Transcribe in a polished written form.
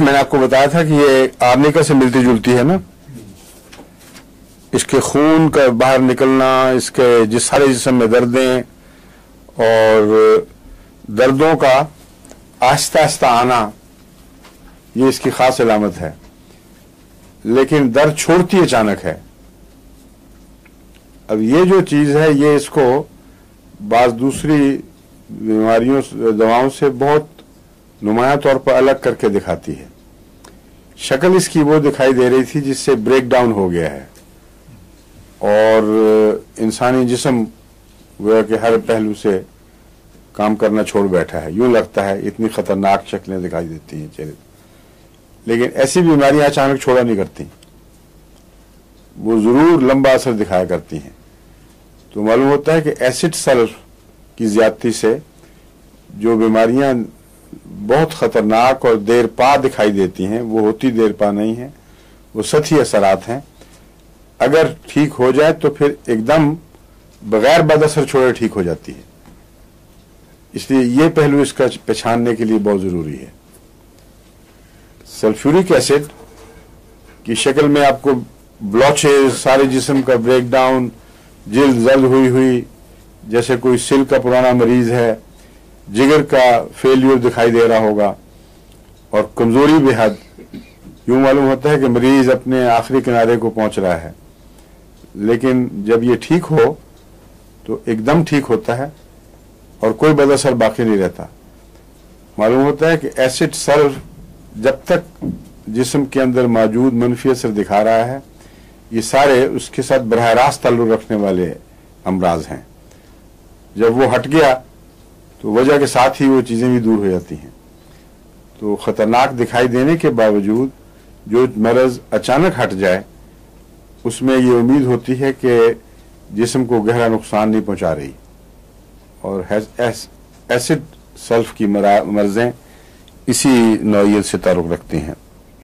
मैंने आपको बताया था कि ये आर्निका से मिलती जुलती है ना, इसके खून का बाहर निकलना, इसके सारे जिस्म में दर्दें और दर्दों का आहिस्ता आहिस्ता आना, ये इसकी खास अलामत है। लेकिन दर्द छोड़ती अचानक है। अब ये जो चीज है ये इसको बाज दूसरी बीमारियों दवाओं से बहुत नुमाया तौर पर अलग करके दिखाती है। शक्ल इसकी वो दिखाई दे रही थी जिससे ब्रेक डाउन हो गया है और इंसानी जिस्म गोया कि हर पहलू से काम करना छोड़ बैठा है, यूं लगता है। इतनी खतरनाक शक्लें दिखाई देती हैं चेहरे। लेकिन ऐसी बीमारियां अचानक छोड़ा नहीं करती, वो जरूर लंबा असर दिखाया करती हैं। तो मालूम होता है कि एसिड सल्फ की ज्यादती से जो बीमारियां बहुत खतरनाक और देर पा दिखाई देती हैं, वो होती देर पा नहीं है, वो सतही असरात हैं। अगर ठीक हो जाए तो फिर एकदम बगैर बदअसर छोड़े ठीक हो जाती है। इसलिए ये पहलू इसका पहचानने के लिए बहुत जरूरी है। सल्फ्यूरिक एसिड की शक्ल में आपको ब्लॉचेज, सारे जिस्म का ब्रेकडाउन, जिल्द जल्द हुई हुई जैसे कोई सिल का पुराना मरीज है, जिगर का फेलियर दिखाई दे रहा होगा और कमजोरी बेहद। यूं मालूम होता है कि मरीज अपने आखिरी किनारे को पहुंच रहा है। लेकिन जब ये ठीक हो तो एकदम ठीक होता है और कोई बदअसर बाकी नहीं रहता। मालूम होता है कि एसिड सल्फ जब तक जिस्म के अंदर मौजूद मनफी असर दिखा रहा है, ये सारे उसके साथ बराह रास्त ताल्लुक रखने वाले अमराज हैं। जब वो हट गया तो वजह के साथ ही वो चीजें भी दूर हो जाती हैं। तो खतरनाक दिखाई देने के बावजूद जो मरज अचानक हट जाए, उसमें ये उम्मीद होती है कि जिस्म को गहरा नुकसान नहीं पहुंचा रही। और एसिड सल्फ की मर्जें इसी नौइयत से ताल्लुक रखती हैं।